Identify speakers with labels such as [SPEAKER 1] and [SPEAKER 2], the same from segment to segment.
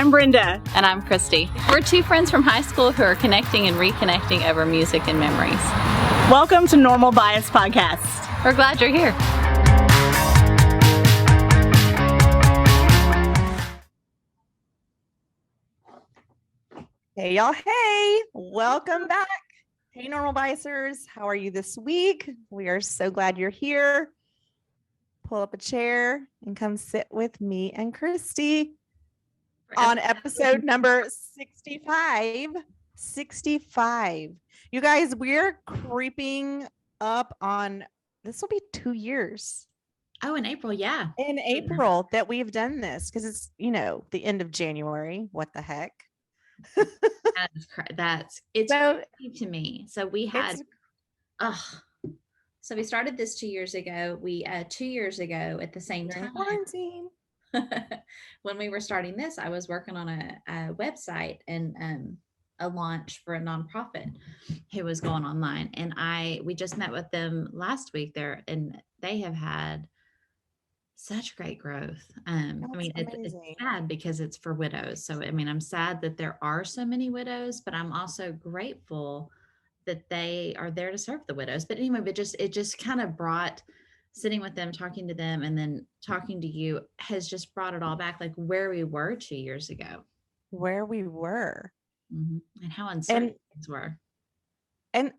[SPEAKER 1] I'm Brenda.
[SPEAKER 2] And I'm Kristi. We're two friends from high school who are connecting and reconnecting over music and memories.
[SPEAKER 1] Welcome to Normal Bias Podcast.
[SPEAKER 2] We're glad you're here.
[SPEAKER 1] Hey, y'all. Hey, welcome back. Hey, Normal Biasers. How are you this week? We are so glad you're here. Pull up a chair and come sit with me and Kristi on episode number 65. 65. You guys, we're creeping up on, this will be 2 years.
[SPEAKER 2] Oh, in April, yeah.
[SPEAKER 1] In April that we've done this because it's, the end of January. What the heck?
[SPEAKER 2] It's crazy to me. So we had, so we started this 2 years ago. 2 years ago at the same time,
[SPEAKER 1] quarantine.
[SPEAKER 2] When we were starting this, I was working on a website and a launch for a nonprofit who was going online. And we just met with them last week there, and they have had such great growth. It's sad because it's for widows. So, I'm sad that there are so many widows, but I'm also grateful that they are there to serve the widows. But anyway, it just kind of brought sitting with them, talking to them, and then talking to you has just brought it all back, like where we were 2 years ago.
[SPEAKER 1] Where we were.
[SPEAKER 2] Mm-hmm. And how uncertain things were.
[SPEAKER 1] And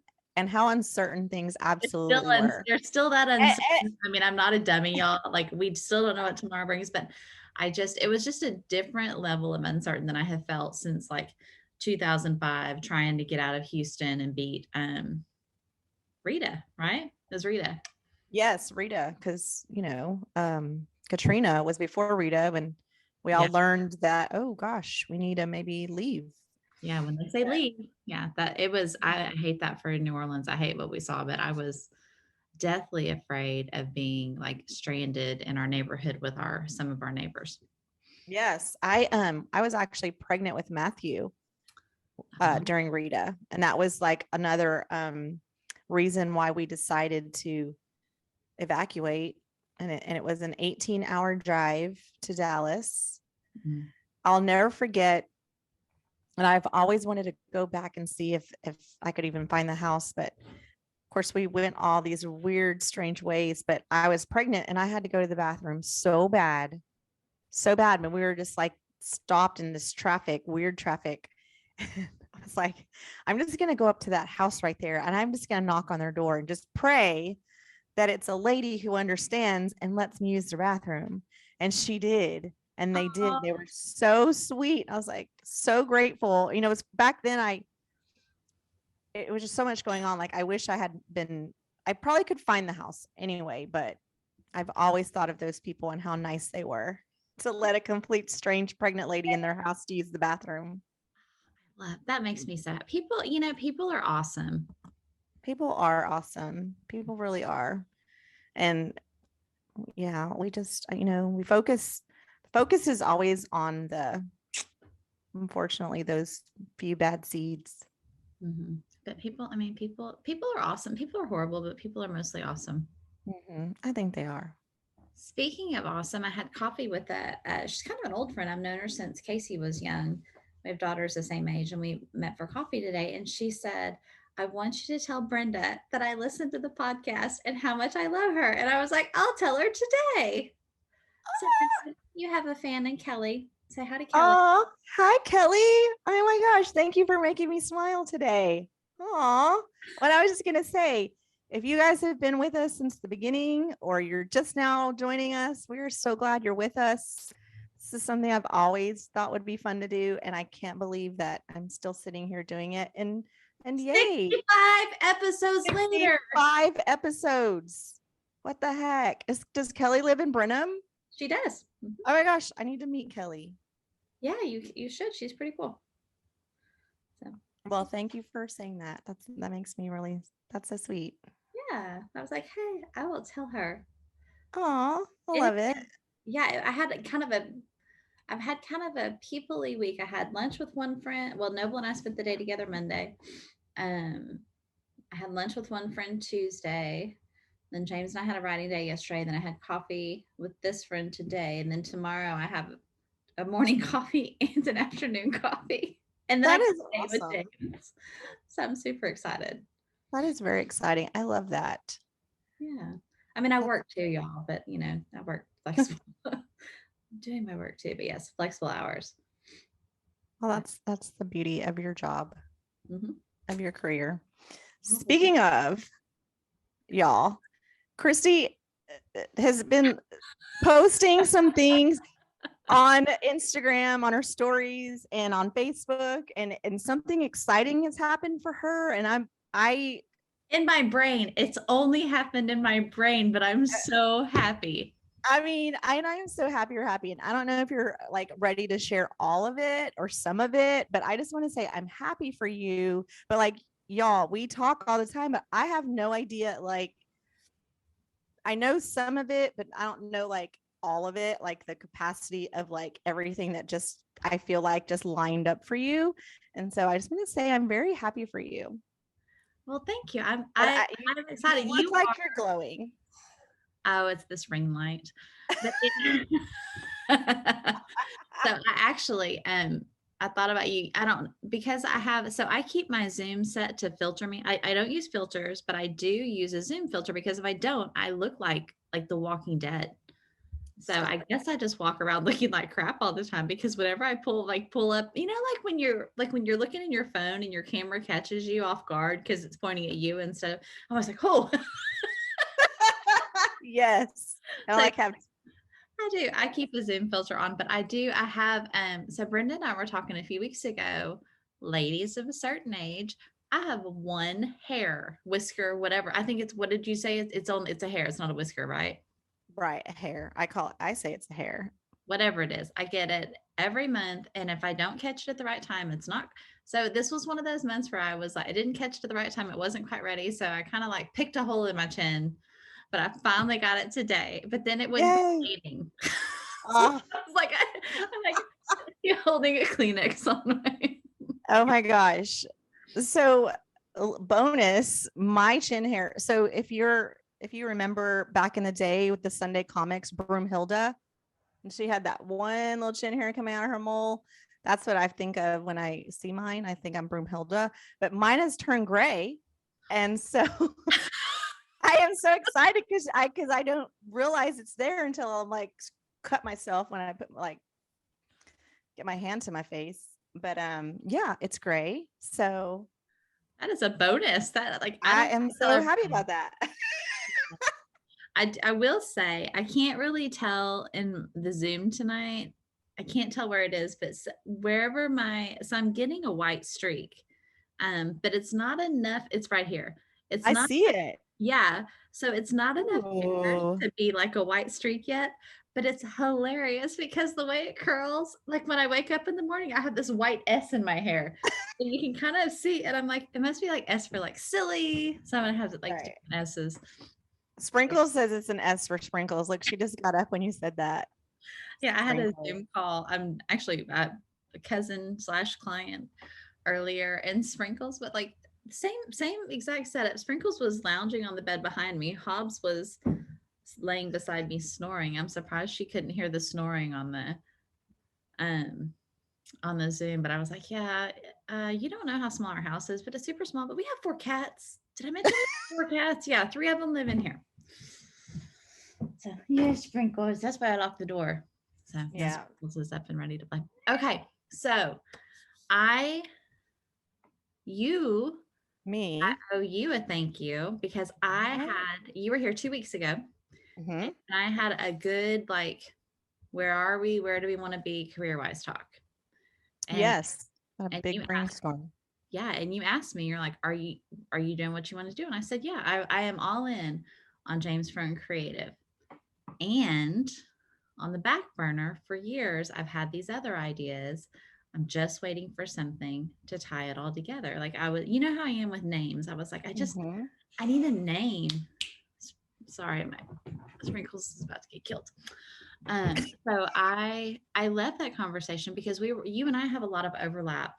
[SPEAKER 1] how uncertain things absolutely were.
[SPEAKER 2] They're still that uncertain. I'm not a dummy, y'all. Like, we still don't know what tomorrow brings, but it was just a different level of uncertain than I have felt since like 2005, trying to get out of Houston and beat Rita, right? It was Rita.
[SPEAKER 1] Yes, Rita, because, Katrina was before Rita, and we all learned that, oh gosh, we need to maybe leave.
[SPEAKER 2] Yeah, when they say leave. Yeah, I hate that for New Orleans. I hate what we saw, but I was deathly afraid of being like stranded in our neighborhood with some of our neighbors.
[SPEAKER 1] Yes, I was actually pregnant with Matthew during Rita, and that was like another reason why we decided to evacuate, and it was an 18-hour drive to Dallas. Mm-hmm. I'll never forget. And I've always wanted to go back and see if I could even find the house. But of course, we went all these weird, strange ways. But I was pregnant and I had to go to the bathroom so bad. But we were just like stopped in this weird traffic. I was like, I'm just going to go up to that house right there. And I'm just going to knock on their door and just pray that it's a lady who understands and lets me use the bathroom. And she did. And they did. They were so sweet. I was like, so grateful. It's back then it was just so much going on. Like, I wish I probably could find the house anyway, but I've always thought of those people and how nice they were to let a complete strange pregnant lady in their house to use the bathroom.
[SPEAKER 2] That makes me sad. People are awesome.
[SPEAKER 1] People are awesome. People really are. And yeah, we just, we focus is always on unfortunately, those few bad seeds.
[SPEAKER 2] Mm-hmm. But people are awesome. People are horrible, but people are mostly awesome.
[SPEAKER 1] Mm-hmm. I think they are.
[SPEAKER 2] Speaking of awesome, I had coffee with she's kind of an old friend. I've known her since Casey was young. We have daughters the same age, and we met for coffee today. And she said, I want you to tell Brenda that I listened to the podcast and how much I love her. And I was like, I'll tell her today. So you have a fan in Kelly. Say hi to Kelly.
[SPEAKER 1] Oh, hi, Kelly. Oh my gosh. Thank you for making me smile today. Aw. What I was just going to say, if you guys have been with us since the beginning or you're just now joining us, we are so glad you're with us. This is something I've always thought would be fun to do. And I can't believe that I'm still sitting here doing it. And yay.
[SPEAKER 2] 65 episodes later.
[SPEAKER 1] 5 episodes. What the heck? Does Kelly live in Brenham?
[SPEAKER 2] She does.
[SPEAKER 1] Oh my gosh, I need to meet Kelly.
[SPEAKER 2] Yeah, you should. She's pretty cool.
[SPEAKER 1] So, well, thank you for saying that. That makes me that's so sweet.
[SPEAKER 2] Yeah, I was like, hey, I will tell her.
[SPEAKER 1] Oh, I love it.
[SPEAKER 2] Yeah, I've had kind of a people-y week. I had lunch with one friend. Well, Noble and I spent the day together Monday. I had lunch with one friend Tuesday. Then James and I had a writing day yesterday. Then I had coffee with this friend today. And then tomorrow I have a morning coffee and an afternoon coffee. And then I
[SPEAKER 1] That
[SPEAKER 2] can
[SPEAKER 1] is
[SPEAKER 2] stay with
[SPEAKER 1] awesome.
[SPEAKER 2] James. So I'm super excited.
[SPEAKER 1] That is very exciting. I love that.
[SPEAKER 2] Yeah. I mean, I
[SPEAKER 1] That's
[SPEAKER 2] work too, y'all, but you know, I work flexible. I'm doing my work too, but yes, flexible hours.
[SPEAKER 1] well, that's the beauty of your job,
[SPEAKER 2] Mhm.
[SPEAKER 1] of your career.
[SPEAKER 2] Well, well, thank-
[SPEAKER 1] Speaking of y'all, Kristi has been posting some things on Instagram, on her stories, and on Facebook, and something exciting has happened for her. And I
[SPEAKER 2] In my brain, it's only happened in my brain, but I'm so happy.
[SPEAKER 1] I mean, I am so happy you're happy. And I don't know if you're like ready to share all of it or some of it, but I just want to say I'm happy for you. But like, y'all, we talk all the time, but I have no idea. Like, I know some of it, but I don't know like all of it, like the capacity of like everything that just I feel like just lined up for you. And so I just want to say I'm very happy for you.
[SPEAKER 2] Well, thank you. I'm
[SPEAKER 1] You
[SPEAKER 2] excited.
[SPEAKER 1] look like you're glowing.
[SPEAKER 2] Oh, it's this ring light. But so I actually I thought about you. I don't because I have so I keep my Zoom set to filter me. I don't use filters, but I do use a Zoom filter because if I don't, I look like the Walking Dead. So
[SPEAKER 1] Stop
[SPEAKER 2] I
[SPEAKER 1] it.
[SPEAKER 2] guess I just walk around looking like crap all the time because whenever I pull up, you know, like when you're looking in your phone and your camera catches you off guard because it's pointing at you and stuff. I was like, oh,
[SPEAKER 1] Yes. I
[SPEAKER 2] so
[SPEAKER 1] like have
[SPEAKER 2] I do. I keep a Zoom filter on, but I have so Brenda and I were talking a few weeks ago, ladies of a certain age. I have one hair, whisker, whatever. I think it's what did you say? It's a hair, it's not a whisker, right?
[SPEAKER 1] right a hair. I say it's a hair.
[SPEAKER 2] Whatever it is. I get it every month. And if I don't catch it at the right time, it's not. So this was one of those months where I was like, I didn't catch it at the right time. It wasn't quite ready. So I kind of like picked a hole in my chin, but I finally got it today. But then it wouldn't
[SPEAKER 1] Yay.
[SPEAKER 2] quit bleeding. So
[SPEAKER 1] Oh,
[SPEAKER 2] I was like, I'm like you're holding a Kleenex on my.
[SPEAKER 1] oh my gosh. So bonus, my chin hair. So if you remember back in the day with the Sunday comics, Broomhilda, and she had that one little chin hair coming out of her mole. That's what I think of when I see mine. I think I'm Broomhilda, but mine has turned gray. And so I am so excited because I don't realize it's there until I'm like cut myself when I put like get my hand to my face. But yeah, it's gray. So
[SPEAKER 2] That is a bonus. That like I
[SPEAKER 1] I
[SPEAKER 2] don't
[SPEAKER 1] am
[SPEAKER 2] tell
[SPEAKER 1] so happy
[SPEAKER 2] everybody.
[SPEAKER 1] about that.
[SPEAKER 2] I will say I can't really tell in the Zoom tonight. I can't tell where it is, but wherever so I'm getting a white streak. But it's not enough. It's right here. It's
[SPEAKER 1] I
[SPEAKER 2] not,
[SPEAKER 1] see it.
[SPEAKER 2] yeah. So it's not enough hair
[SPEAKER 1] Ooh.
[SPEAKER 2] to be like a white streak yet, but it's hilarious because the way it curls, like when I wake up in the morning, I have this white S in my hair. So you can kind of see, and I'm like, it must be like S for like silly. Someone has it like
[SPEAKER 1] Right.
[SPEAKER 2] different S's.
[SPEAKER 1] Sprinkles says it's an S for sprinkles. Like she just got up when you said that.
[SPEAKER 2] Yeah, I had a
[SPEAKER 1] Sprinkles.
[SPEAKER 2] Zoom call. I'm actually a cousin slash client earlier and Sprinkles, but like same exact setup. Sprinkles was lounging on the bed behind me. Hobbs was laying beside me snoring. I'm surprised she couldn't hear the snoring um on the Zoom, but I was like, yeah, you don't know how small our house is, but it's super small. But we have 4 cats. Did I mention we have 4 cats? Yeah, 3 of them live in here. So yeah, Sprinkles. That's why I locked the door. So
[SPEAKER 1] Yeah.
[SPEAKER 2] Sprinkles is up and ready to play. Okay, so I you
[SPEAKER 1] Me.
[SPEAKER 2] owe you a thank you because you were here 2 weeks ago
[SPEAKER 1] Mm-hmm.
[SPEAKER 2] and I had a good like where are we? Where do we want to be career wise talk? And
[SPEAKER 1] Yes. A
[SPEAKER 2] and
[SPEAKER 1] big brainstorm.
[SPEAKER 2] and you asked me, you're like, are you doing what you want to do? And I said, yeah, I am all in on James Fern Creative. And on the back burner for years, I've had these other ideas. I'm just waiting for something to tie it all together. Like I was, you know how I am with names. I was like,
[SPEAKER 1] Mm-hmm.
[SPEAKER 2] I need a name. Sorry, my Sprinkles is about to get killed. So I left that conversation because you and I have a lot of overlap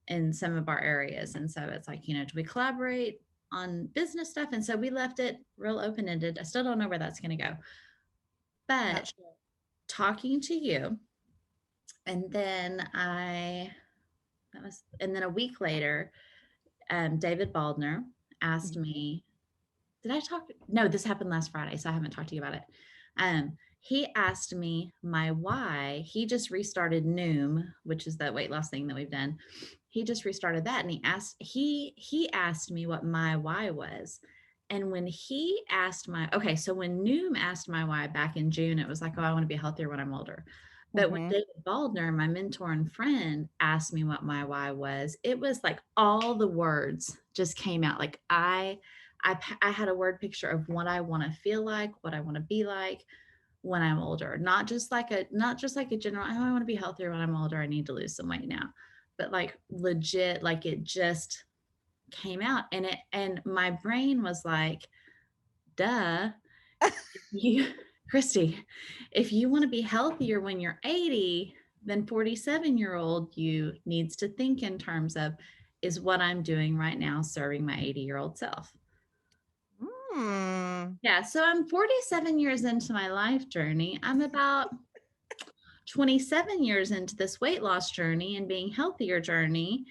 [SPEAKER 2] in some of our areas. And so it's like, do we collaborate on business stuff? And so we left it real open-ended. I still don't know where that's going to go. But
[SPEAKER 1] Not sure.
[SPEAKER 2] talking to you And then and then a week later, David Baldner asked me, did I talk? No, this happened last Friday, so I haven't talked to you about it. He asked me my why. He just restarted Noom, which is that weight loss thing that we've done. He just restarted that, and he asked me what my why was. And when he asked so when Noom asked my why back in June, it was like, oh, I want to be healthier when I'm older. But when
[SPEAKER 1] Mm-hmm.
[SPEAKER 2] David Baldner, my mentor and friend, asked me what my why was, it was like all the words just came out. Like I had a word picture of what I want to feel like, what I want to be like when I'm older. Not just like a general, oh, I want to be healthier when I'm older. I need to lose some weight now. But like legit, like it just came out. And my brain was like, duh, you Kristi, if you want to be healthier when you're 80, then 47-year-old you needs to think in terms of, is what I'm doing right now serving my 80-year-old self?
[SPEAKER 1] Mm.
[SPEAKER 2] Yeah, so I'm 47 years into my life journey. I'm about 27 years into this weight loss journey and being healthier journey.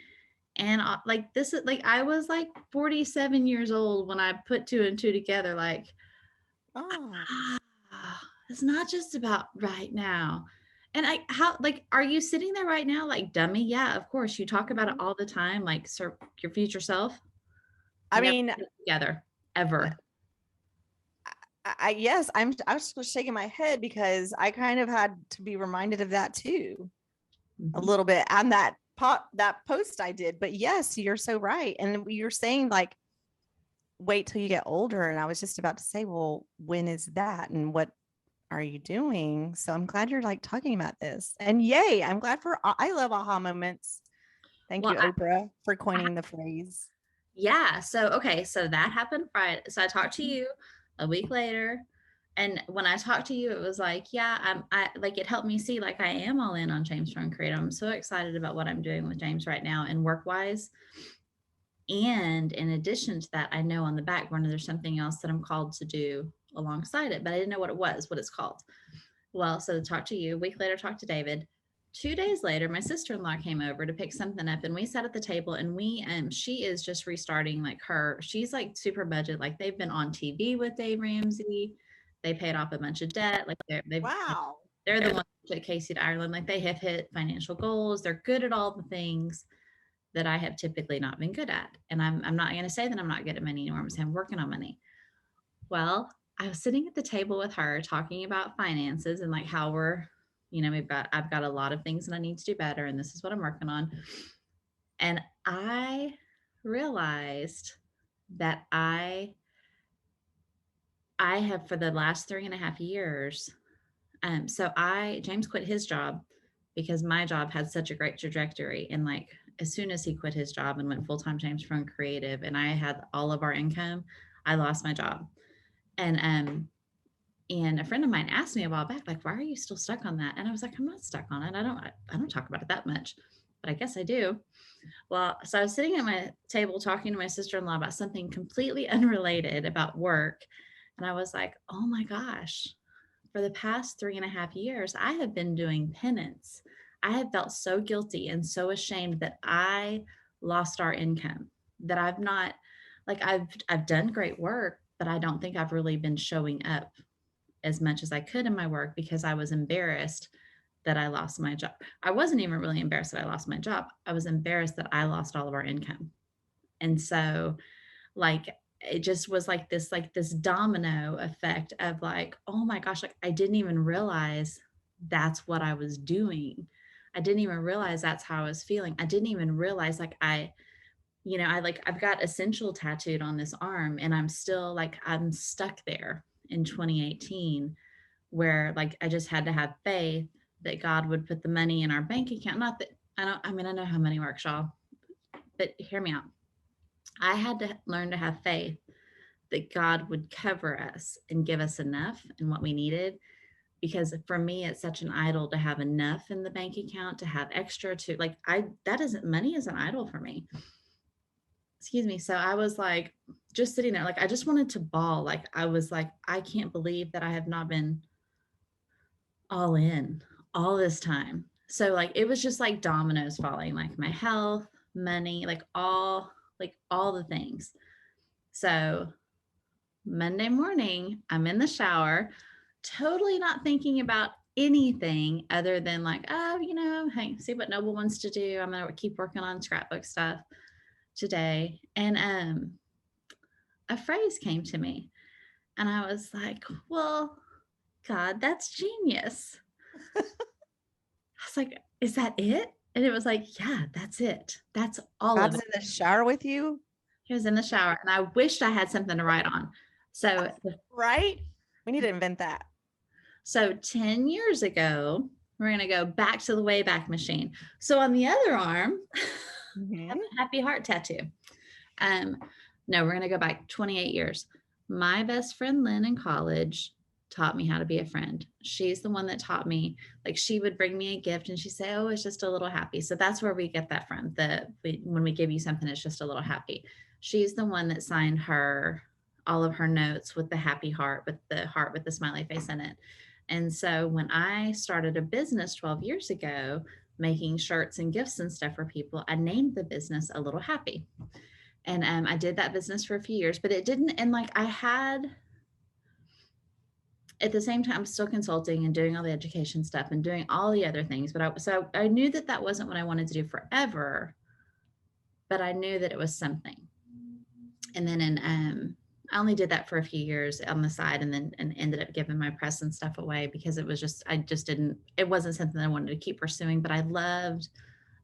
[SPEAKER 2] And like this is like I was like 47 years old when I put two and two together. Like,
[SPEAKER 1] Oh.
[SPEAKER 2] it's not just about right now. And are you sitting there right now like dummy? Yeah, of course. You talk about it all the time, like sir, your future self.
[SPEAKER 1] I
[SPEAKER 2] Never
[SPEAKER 1] mean,
[SPEAKER 2] put it together ever.
[SPEAKER 1] yes, I was just shaking my head because I kind of had to be reminded of that too, a
[SPEAKER 2] Mhm.
[SPEAKER 1] little bit on that post I did. But yes, you're so right. And you're saying like wait till you get older. And I was just about to say, well, when is that? And what are you doing? So I'm glad you're like talking about this. And yay, I'm glad I love aha moments. Thank
[SPEAKER 2] Well,
[SPEAKER 1] you, Oprah, for
[SPEAKER 2] I
[SPEAKER 1] coining the phrase.
[SPEAKER 2] Yeah. So, okay. So that happened Friday. So I talked to you a week later. And when I talked to you, it was like, yeah, I like it helped me see like I am all in on James from Creative. I'm so excited about what I'm doing with James right now and work wise. And in addition to that, I know on the back burner there's something else that I'm called to do alongside it, but I didn't know what it's called. Well, so to talk to you, a week later, talk to David. 2 days later, my sister-in-law came over to pick something up and we sat at the table and she is just restarting she's like super budget. Like they've been on TV with Dave Ramsey. They paid off a bunch of debt. Like
[SPEAKER 1] Wow.
[SPEAKER 2] they're the ones that Casey to Ireland. Like they have hit financial goals. They're good at all the things that I have typically not been good at. And I'm not going to say that I'm not good at money anymore. I'm saying I'm working on money. Well, I was sitting at the table with her talking about finances and like how I've got a lot of things that I need to do better and this is what I'm working on. And I realized that I have for the last 3.5 years. James quit his job because my job had such a great trajectory. And like as soon as he quit his job and went full-time James from Creative and I had all of our income, I lost my job. And a friend of mine asked me a while back, like, why are you still stuck on that? And I was like, I'm not stuck on it. I don't talk about it that much, but I guess I do. Well, so I was sitting at my table talking to my sister-in-law about something completely unrelated about work. And I was like, oh my gosh, for the past 3.5 years, I have been doing penance. I have felt so guilty and so ashamed that I lost our income, that I've not like I've done great work, but I don't think I've really been showing up as much as I could in my work because I was embarrassed that I lost my job. I wasn't even really embarrassed that I lost my job. I was embarrassed that I lost all of our income. And so like it just was like this domino effect of like, oh my gosh, like I didn't even realize that's what I was doing. I didn't even realize that's how I was feeling. I didn't even realize like I've got essential tattooed on this arm and I'm stuck there in 2018 where like I just had to have faith that God would put the money in our bank account. Not that I know how money works, y'all, but hear me out. I had to learn to have faith that God would cover us and give us enough and what we needed. Because for me, it's such an idol to have enough in the bank account, to have extra to like, money is an idol for me. Excuse me. So I was like, just sitting there, like, I just wanted to bawl. Like, I was like, I can't believe that I have not been all in all this time. So like, it was just like dominoes falling, like my health, money, like all the things. So Monday morning, I'm in the shower, totally not thinking about anything other than like, oh, hey, see what Noble wants to do. I'm gonna keep working on scrapbook stuff today. And a phrase came to me, and I was like, well, God, that's genius. I was like, is that it? And it was like, yeah, that's it. That's all
[SPEAKER 1] God's
[SPEAKER 2] of
[SPEAKER 1] in
[SPEAKER 2] it.
[SPEAKER 1] the shower with you,
[SPEAKER 2] He was in the shower, and I wished I had something to write on. So,
[SPEAKER 1] right? We need to invent that.
[SPEAKER 2] so 10 years ago, we're going to go back to the Wayback Machine. So on the other arm, I have a happy heart tattoo. No, we're going to go back 28 years. My best friend, Lynn, in college taught me how to be a friend. She's the one that taught me, like, she would bring me a gift and she'd say, oh, it's just a little happy. So that's where we get that from. When we give you something, it's just a little happy. She's the one that signed all of her notes with the happy heart with the smiley face in it. And so when I started a business 12 years ago, making shirts and gifts and stuff for people, I named the business A Little Happy. And I did that business for a few years, but it didn't. And like, I had, at the same time, still consulting and doing all the education stuff and doing all the other things. But I knew that wasn't what I wanted to do forever, but I knew that it was something. And then I only did that for a few years on the side, and ended up giving my press and stuff away because it wasn't something that I wanted to keep pursuing. But I loved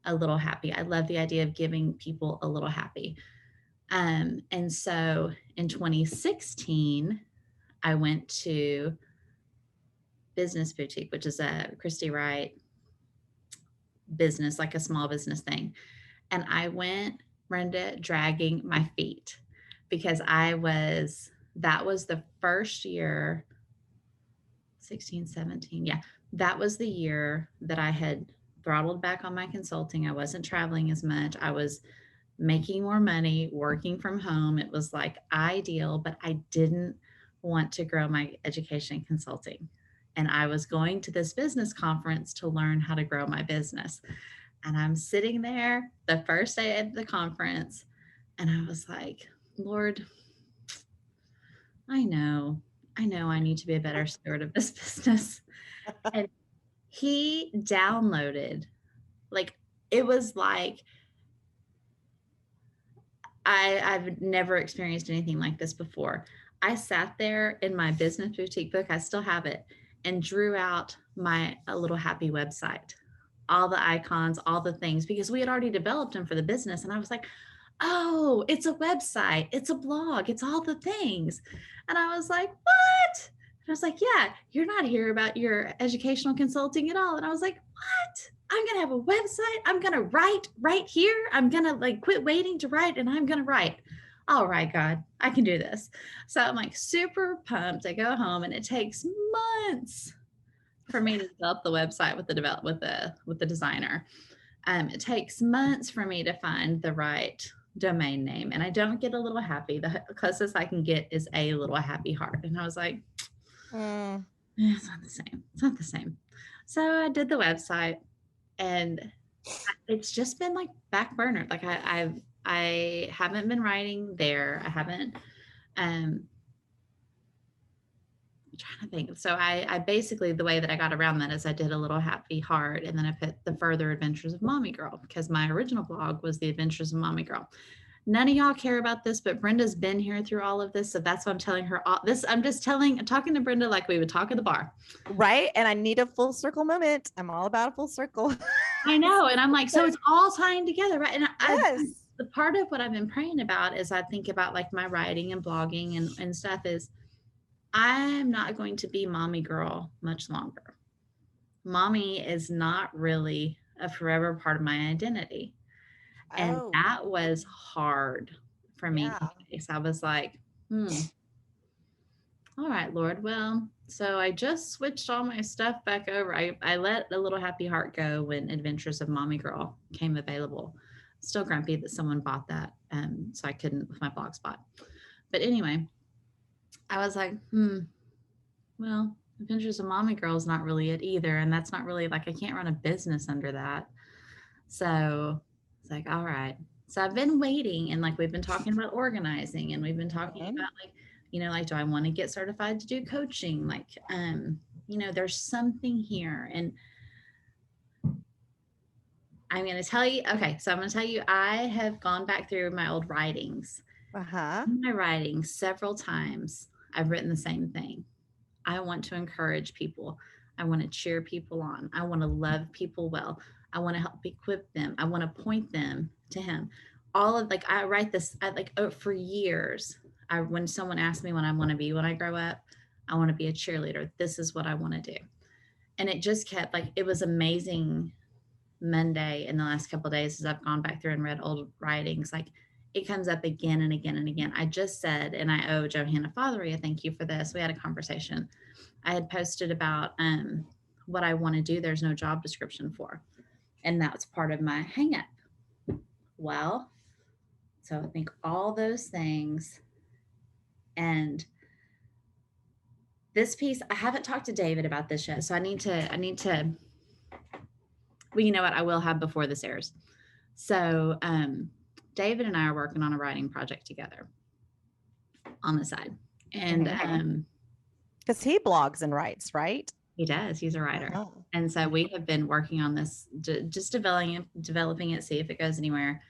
[SPEAKER 2] A Little Happy. I love the idea of giving people a little happy. And so in 2016, I went to Business Boutique, which is a Kristi Wright business, like a small business thing. And I went, Brenda, dragging my feet because that was the first year, 16, 17. Yeah. That was the year that I had throttled back on my consulting. I wasn't traveling as much. I was making more money, working from home. It was like ideal, but I didn't want to grow my education consulting. And I was going to this business conference to learn how to grow my business. And I'm sitting there the first day of the conference, and I was like, Lord, I know I need to be a better steward of this business. And he downloaded, like, it was like, I've never experienced anything like this before. I sat there in my Business Boutique book, I still have it, and drew out A Little Happy website, all the icons, all the things, because we had already developed them for the business. And I was like, oh, it's a website, it's a blog, it's all the things. And I was like, what? And I was like, yeah, you're not here about your educational consulting at all. And I was like, what? I'm going to have a website. I'm going to write right here. I'm going to like quit waiting to write, and I'm going to write. All right, God, I can do this. So I'm like super pumped. I go home, and it takes months for me to develop the website with the designer. It takes months for me to find the right domain name, and I don't get A Little Happy. The closest I can get is A Little Happy Heart. And I was like, it's not the same. It's not the same. So I did the website, and it's just been like back burner. Like I haven't been writing there. I haven't, I'm trying to think. So I basically, the way that I got around that is I did A Little Happy Heart, and then I put The Further Adventures of Mommy Girl, because my original blog was The Adventures of Mommy Girl. None of y'all care about this, but Brenda's been here through all of this. So that's why I'm telling her all this. I'm talking to Brenda like we would talk at the bar.
[SPEAKER 1] Right. And I need a full circle moment. I'm all about a full circle.
[SPEAKER 2] I know. And I'm like, so it's all tying together, right? And
[SPEAKER 1] Yes.
[SPEAKER 2] the part of what I've been praying about as I think about like my writing and blogging and stuff is, I'm not going to be mommy girl much longer. Mommy is not really a forever part of my identity. And that was hard for me to face. I was like, all right, Lord. Well, so I just switched all my stuff back over. I let A Little Happy Heart go when Adventures of Mommy Girl came available. Still grumpy that someone bought that. So I couldn't with my blog spot. But anyway, I was like, well, Adventures of Mommy Girl is not really it either. And that's not really like, I can't run a business under that. So it's like, all right. So I've been waiting, and like we've been talking about organizing, and we've been talking
[SPEAKER 1] Mhm.
[SPEAKER 2] about like, like, do I want to get certified to do coaching? Like, there's something here. And I'm going to tell you, okay, so I'm going to tell you, I have gone back through my old writings.
[SPEAKER 1] Uh-huh.
[SPEAKER 2] In my writings, several times, I've written the same thing. I want to encourage people. I want to cheer people on. I want to love people well. I want to help equip them. I want to point them to Him. All of like, I write this for years. When someone asks me what I want to be when I grow up, I want to be a cheerleader. This is what I want to do. And it just kept like, it was amazing. Monday in the last couple of days, as I've gone back through and read old writings, like it comes up again and again and again. I just said, and I owe Johanna Fothery a thank you for this. We had a conversation. I had posted about what I want to do. There's no job description for, and that's part of my hang up. Well, so I think all those things, and this piece, I haven't talked to David about this yet. So I need to, well, you know what? I will have before this airs. So David and I are working on a writing project together on the side. And
[SPEAKER 1] because he blogs and writes, right?
[SPEAKER 2] He does. He's a writer.
[SPEAKER 1] Uh-huh.
[SPEAKER 2] And so we have been working on this, just developing it, see if it goes anywhere.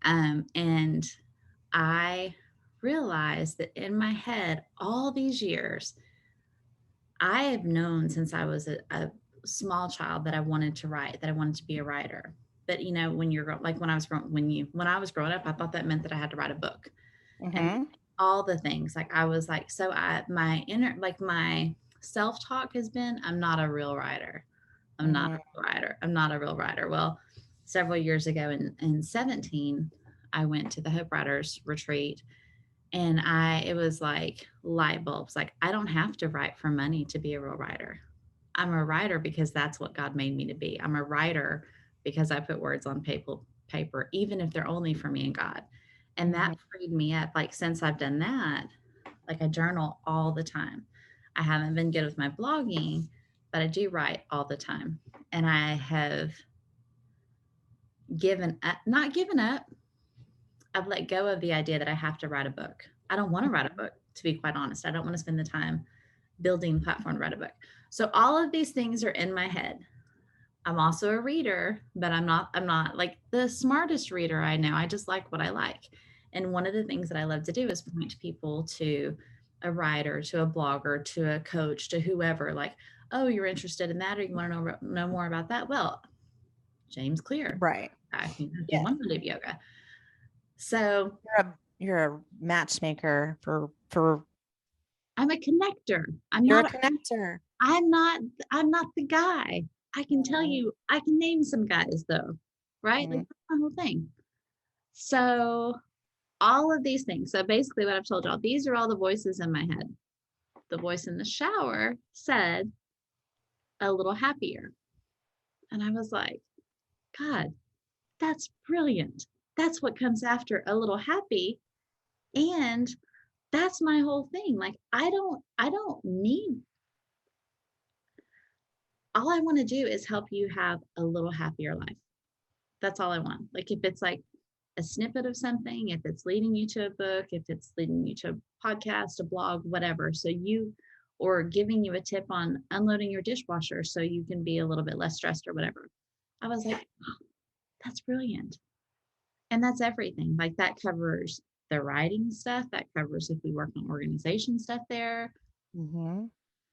[SPEAKER 2] And I realized that in my head, all these years, I have known since I was a small child that I wanted to write, that I wanted to be a writer. But when you're like, when I was growing up, I thought that meant that I had to write a book. And all the things, like I was like, so my self-talk has been, I'm not a real writer. I'm not a real writer. I'm not a real writer. Well, several years ago in 17, I went to the Hope Writers retreat, and it was like light bulbs. Like, I don't have to write for money to be a real writer. I'm a writer because that's what God made me to be. I'm a writer because I put words on paper, even if they're only for me and God. And that freed me up. Like, since I've done that, like I journal all the time. I haven't been good with my blogging, but I do write all the time. And I have not given up. I've let go of the idea that I have to write a book. I don't want to write a book, to be quite honest. I don't want to spend the time building a platform to write a book. So all of these things are in my head. I'm also a reader, but I'm not like the smartest reader I know. I just like what I like. And one of the things that I love to do is point people to a writer, to a blogger, to a coach, to whoever, like, oh, you're interested in that, or you want to know more about that? Well, James Clear.
[SPEAKER 1] Right.
[SPEAKER 2] I think I want to do yoga. So
[SPEAKER 1] you're a matchmaker for
[SPEAKER 2] I'm a connector.
[SPEAKER 1] You're a connector.
[SPEAKER 2] I'm not the guy. I can tell you, I can name some guys though, right? Like, that's my whole thing. So all of these things. So basically what I've told y'all, these are all the voices in my head. The voice in the shower said, a little happier. And I was like, God, that's brilliant. That's what comes after a little happy. And that's my whole thing. Like, I don't need, all I want to do is help you have a little happier life. That's all I want. Like, if it's like a snippet of something, if it's leading you to a book, if it's leading you to a podcast, a blog, whatever. Or giving you a tip on unloading your dishwasher so you can be a little bit less stressed or whatever. I was like, oh, that's brilliant. And that's everything. Like, that covers the writing stuff. That covers if we work on organization stuff there.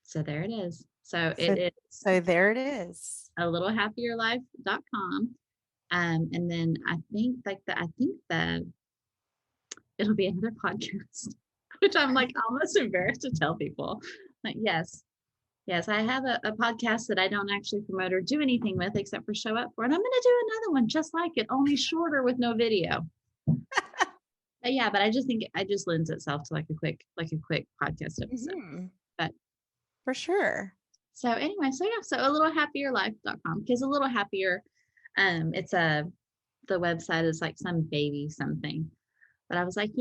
[SPEAKER 2] So there it is. So
[SPEAKER 1] there it is.
[SPEAKER 2] A little happierlife.com. And then I think it'll be another podcast, which I'm like almost embarrassed to tell people. Like, yes, I have a podcast that I don't actually promote or do anything with except for show up for. And I'm going to do another one just like it, only shorter with no video. But I just think it just lends itself to like a quick podcast episode. But
[SPEAKER 1] for sure.
[SPEAKER 2] So anyway, so a little happierlife.com, because a little happier, the website is like some baby something. But I was like,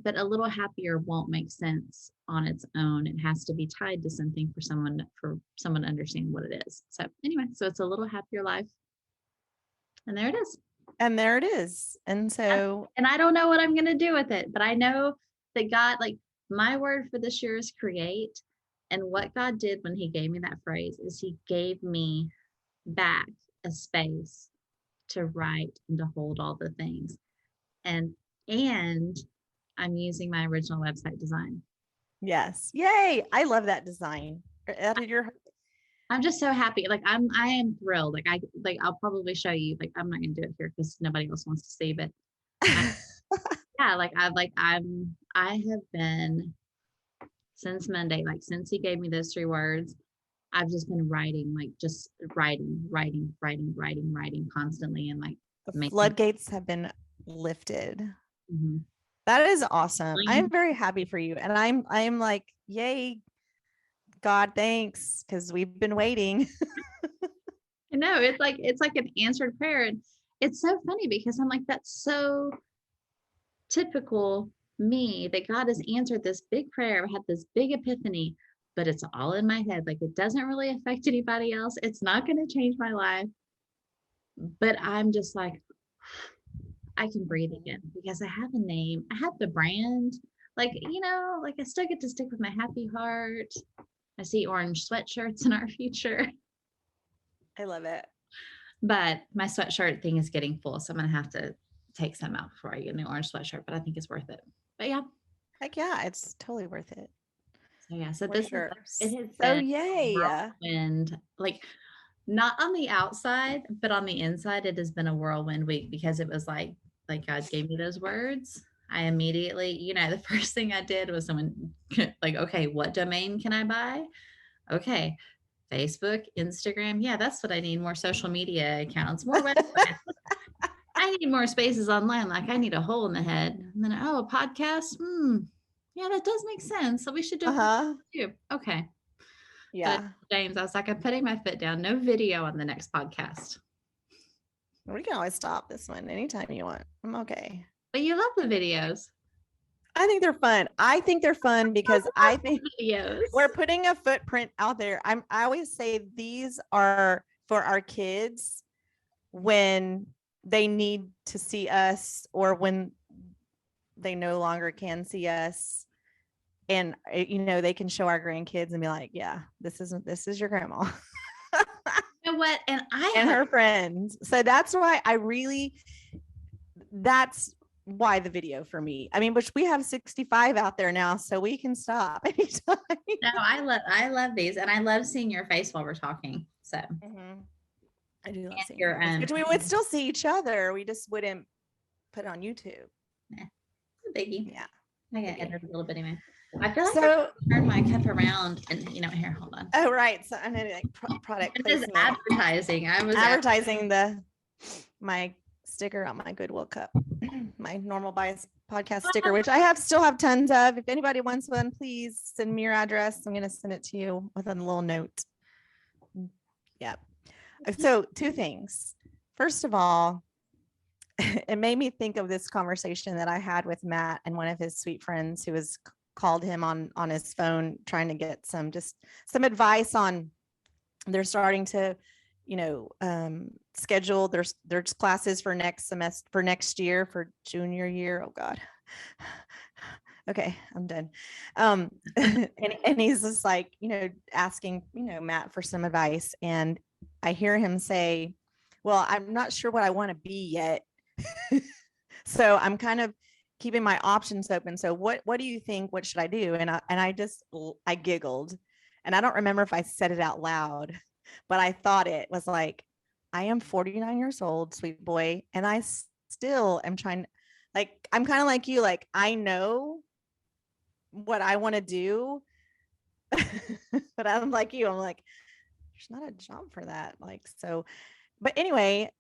[SPEAKER 2] but a little happier won't make sense on its own. It has to be tied to something for someone to understand what it is. So anyway, so it's a little happier life. And there it is.
[SPEAKER 1] And there it is. And so,
[SPEAKER 2] and I don't know what I'm going to do with it, but I know that God, like, my word for this year is create. And what God did when he gave me that phrase is he gave me back a space to write and to hold all the things. And I'm using my original website design.
[SPEAKER 1] yes. Yay. I love that design.
[SPEAKER 2] I'm just so happy. Like I am thrilled. I'll probably show you, like, I'm not going to do it here because nobody else wants to see, but yeah, I have been since Monday, like since he gave me those 3 words, I've just been writing, like just writing constantly. And like
[SPEAKER 1] the floodgates have been lifted.
[SPEAKER 2] Mm-hmm.
[SPEAKER 1] That is awesome. I'm very happy for you. And I'm like, yay, God, thanks. Cause we've been waiting.
[SPEAKER 2] I know it's like an answered prayer. And it's so funny because I'm like, that's so typical me that God has answered this big prayer. I had this big epiphany, but it's all in my head. Like it doesn't really affect anybody else. It's not going to change my life. But I'm just like, I can breathe again because I have a name. I have the brand. Like, like I still get to stick with my happy heart. I see orange sweatshirts in our future.
[SPEAKER 1] I love it.
[SPEAKER 2] But my sweatshirt thing is getting full. So I'm going to have to take some out before I get a new orange sweatshirt, but I think it's worth it. But yeah.
[SPEAKER 1] Heck yeah, it's totally worth it.
[SPEAKER 2] So yeah, so
[SPEAKER 1] For
[SPEAKER 2] this
[SPEAKER 1] sure.
[SPEAKER 2] it has
[SPEAKER 1] been
[SPEAKER 2] yay. And like not on the outside, but on the inside, it has been a whirlwind week because it was like God gave me those words. I immediately, the first thing I did was someone like, okay, what domain can I buy? Okay. Facebook, Instagram. Yeah, that's what I need. More social media accounts, more websites. I need more spaces online. Like I need a hole in the head. And then, a podcast. Yeah, that does make sense. So we should do it too. Okay.
[SPEAKER 1] Yeah.
[SPEAKER 2] But James, I was like, I'm putting my foot down. No video on the next podcast.
[SPEAKER 1] We can always stop this one anytime you want. I'm okay.
[SPEAKER 2] But you love the videos.
[SPEAKER 1] I think they're fun. I think they're fun because I think we're putting a footprint out there. I always say these are for our kids when they need to see us or when they no longer can see us. And, they can show our grandkids and be like, yeah, this is your grandma.
[SPEAKER 2] You know what? And
[SPEAKER 1] her friends. So that's why that's why the video for me. I mean, but we have 65 out there now, so we can stop anytime.
[SPEAKER 2] No, I love these, and I love seeing your face while we're talking. So
[SPEAKER 1] I do love seeing your face, but we would still see each other. We just wouldn't put it on YouTube.
[SPEAKER 2] Biggie.
[SPEAKER 1] Yeah.
[SPEAKER 2] I got edited a little bit anyway. I feel like I turned my cup around and here, hold on.
[SPEAKER 1] Oh, right. So I know like product placement.
[SPEAKER 2] Advertising. I was
[SPEAKER 1] advertising my sticker on my Goodwill cup, my normal bias podcast sticker, which I still have tons of. If anybody wants one, please send me your address. I'm going to send it to you with a little note. Yeah. So 2 things. First of all, it made me think of this conversation that I had with Matt and one of his sweet friends who was called him on his phone trying to get some advice on they're starting to schedule there's classes for next year for junior year. Oh God. Okay, I'm done. And he's just like, asking, Matt for some advice. And I hear him say, well, I'm not sure what I want to be yet. So I'm kind of keeping my options open. So what do you think? What should I do? And I giggled, and I don't remember if I said it out loud, but I thought it was like, I am 49 years old, sweet boy. And I still am trying, like, I'm kind of like you, like, I know what I want to do, but I'm like you, I'm like, there's not a job for that. Like, so, but anyway,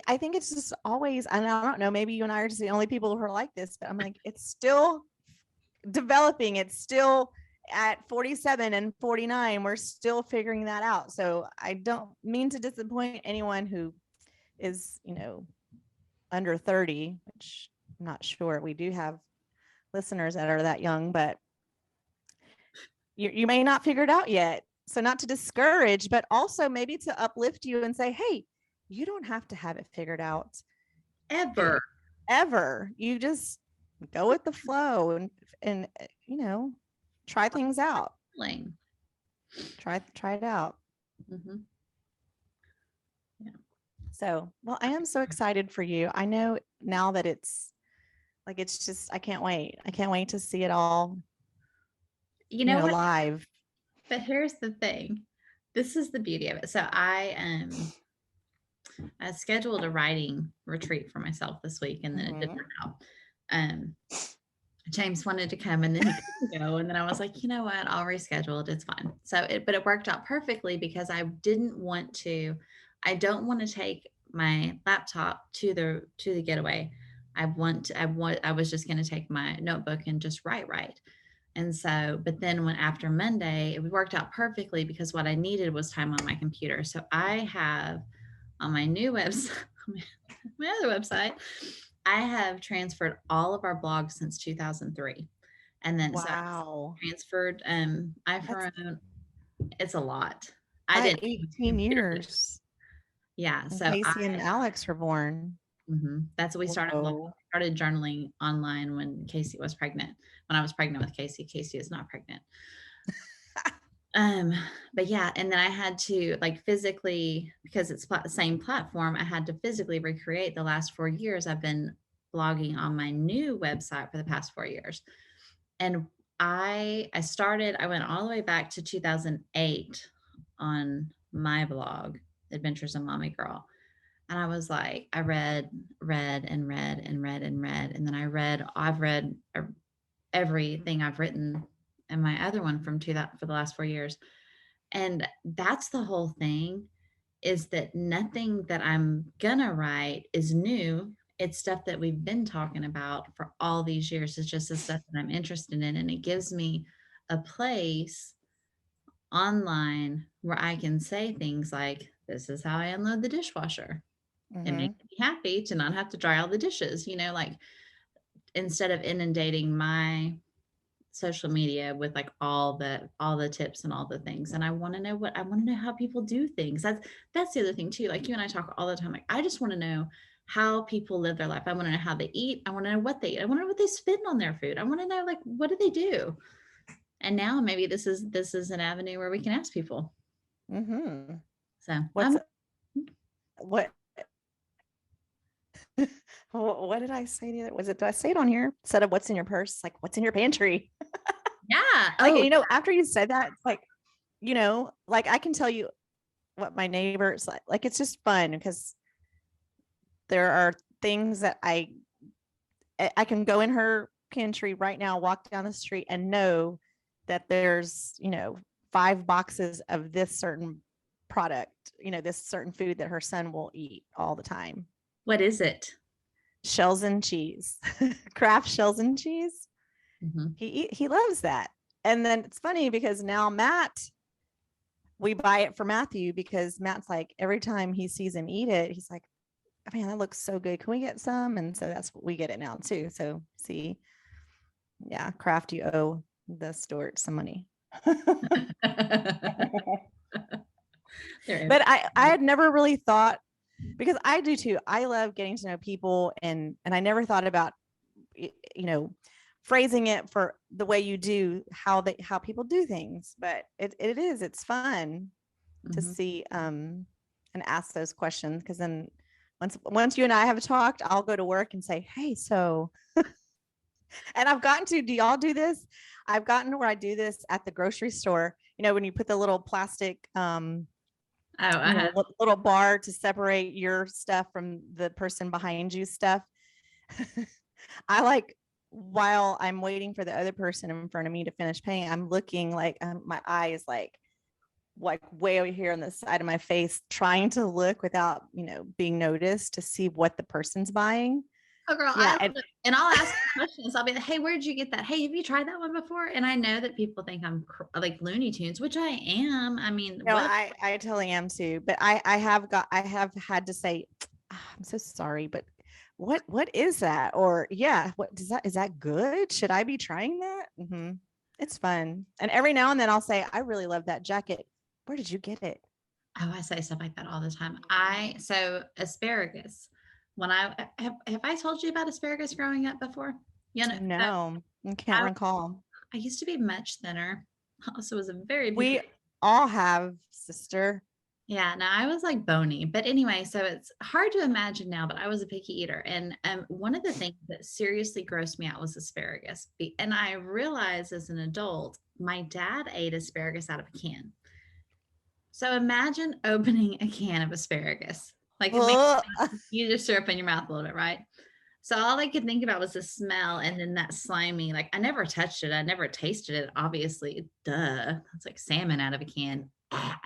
[SPEAKER 1] I think it's just always, and I don't know, maybe you and I are just the only people who are like this, but I'm like, it's still developing. It's still at 47 and 49. We're still figuring that out. So I don't mean to disappoint anyone who is, under 30, which I'm not sure. We do have listeners that are that young, but you may not figure it out yet. So not to discourage, but also maybe to uplift you and say, hey, you don't have to have it figured out
[SPEAKER 2] Ever.
[SPEAKER 1] ever. You just go with the flow and try things out. Try it out.
[SPEAKER 2] Mm-hmm.
[SPEAKER 1] Yeah. So, well, I am so excited for you. I know now that it's just, I can't wait. I can't wait to see it all,
[SPEAKER 2] You know what?
[SPEAKER 1] live.
[SPEAKER 2] But here's the thing. This is the beauty of it. So I scheduled a writing retreat for myself this week, and then it didn't work out. James wanted to come, and then he couldn't go. And then I was like, you know what? I'll reschedule it. It's fine. But it worked out perfectly because I don't want to take my laptop to the getaway. I was just going to take my notebook and just write. And so, but then after Monday, it worked out perfectly because what I needed was time on my computer. So I have on my new website, my other website, I have transferred all of our blogs since 2003. And then
[SPEAKER 1] wow.
[SPEAKER 2] so transferred iPhone. It's a lot.
[SPEAKER 1] I did 18 years.
[SPEAKER 2] Yeah.
[SPEAKER 1] So
[SPEAKER 2] Casey
[SPEAKER 1] and Alex were born.
[SPEAKER 2] That's what we started. We started journaling online when Casey was pregnant. When I was pregnant with Casey, Casey is not pregnant. But yeah, and then I had to physically, because it's the same platform, I had to physically recreate the last 4 years. I've been blogging on my new website for the past 4 years. And I went all the way back to 2008 on my blog, Adventures in Mommy Girl. And I was like, I read. And then I've read everything I've written in my other one for the last 4 years. And that's the whole thing, is that nothing that I'm gonna write is new. It's stuff that we've been talking about for all these years. It's just the stuff that I'm interested in. And it gives me a place online where I can say things like, this is how I unload the dishwasher. It makes me happy to not have to dry all the dishes, instead of inundating my social media with all the tips and all the things. And I want to know how people do things. That's the other thing too. You and I talk all the time. I just want to know how people live their life. I want to know how they eat. I want to know what they eat. I want to know what they spend on their food. I want to know what do they do? And now maybe this is an avenue where we can ask people. So
[SPEAKER 1] what what did I say to it? Did I say it on here? Instead of what's in your purse, what's in your pantry?
[SPEAKER 2] Yeah.
[SPEAKER 1] After you said that, it's I can tell you what my neighbors like. It's just fun because there are things that I can go in her pantry right now, walk down the street and know that there's, 5 boxes of this certain product, this certain food that her son will eat all the time.
[SPEAKER 2] What is it?
[SPEAKER 1] Shells and cheese, Kraft shells and cheese. He loves that. And then it's funny because now we buy it for Matthew because Matt's every time he sees him eat it, he's like, oh, man, that looks so good. Can we get some? And so that's what we get it now too. So see, yeah, Kraft, you owe the store some money. But I had never really thought, because I do too. I love getting to know people, and I never thought about, phrasing it for the way you do, how people do things. But it's fun to see and ask those questions, because then once you and I have talked, I'll go to work and say, hey, so and I've gotten to, do y'all do this? I've gotten to where I do this at the grocery store, when you put the little plastic little bar to separate your stuff from the person behind you stuff. I while I'm waiting for the other person in front of me to finish paying, I'm looking my eye is way over here on the side of my face, trying to look without, being noticed, to see what the person's buying.
[SPEAKER 2] Oh, girl, yeah. And I'll ask questions. I'll be like, hey, where did you get that? Hey, have you tried that one before? And I know that people think I'm like Looney Tunes, which I am. I mean,
[SPEAKER 1] no, I totally am too. But I have had to say, I'm so sorry, but what is that? Or yeah, what does that, is that good? Should I be trying that? It's fun. And every now and then I'll say, I really love that jacket. Where did you get it?
[SPEAKER 2] Oh, I say stuff like that all the time. So asparagus. When have I told you about asparagus growing up before? You know, so
[SPEAKER 1] No, I can't
[SPEAKER 2] I,
[SPEAKER 1] recall.
[SPEAKER 2] I used to be much thinner. Also was a very
[SPEAKER 1] We
[SPEAKER 2] picky.
[SPEAKER 1] all have, sister.
[SPEAKER 2] Yeah, no, I was like bony. But anyway, so it's hard to imagine now, but I was a picky eater. And one of the things that seriously grossed me out was asparagus. And I realized as an adult, my dad ate asparagus out of a can. So imagine opening a can of asparagus. Like it makes
[SPEAKER 1] Ugh.
[SPEAKER 2] you just syrup in your mouth a little bit, right? So all I could think about was the smell and then that slimy, like I never touched it. I never tasted it. Obviously, duh. It's like salmon out of a can. Ah.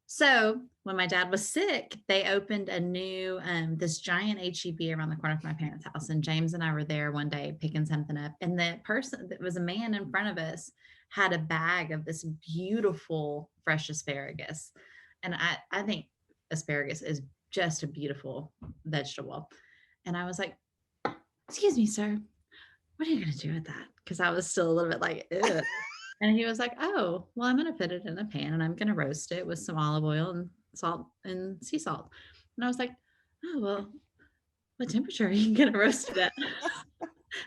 [SPEAKER 2] So when my dad was sick, they opened a new, this giant HEB around the corner from my parents' house. And James and I were there one day picking something up. And the person that was a man in front of us had a bag of this beautiful fresh asparagus. And I think asparagus is just a beautiful vegetable. And I was like, excuse me, sir, what are you going to do with that? Because I was still a little bit like, ugh. And he was like, oh, well, I'm going to put it in a pan and I'm going to roast it with some olive oil and salt and sea salt. And I was like, oh, well, what temperature are you going to roast it at?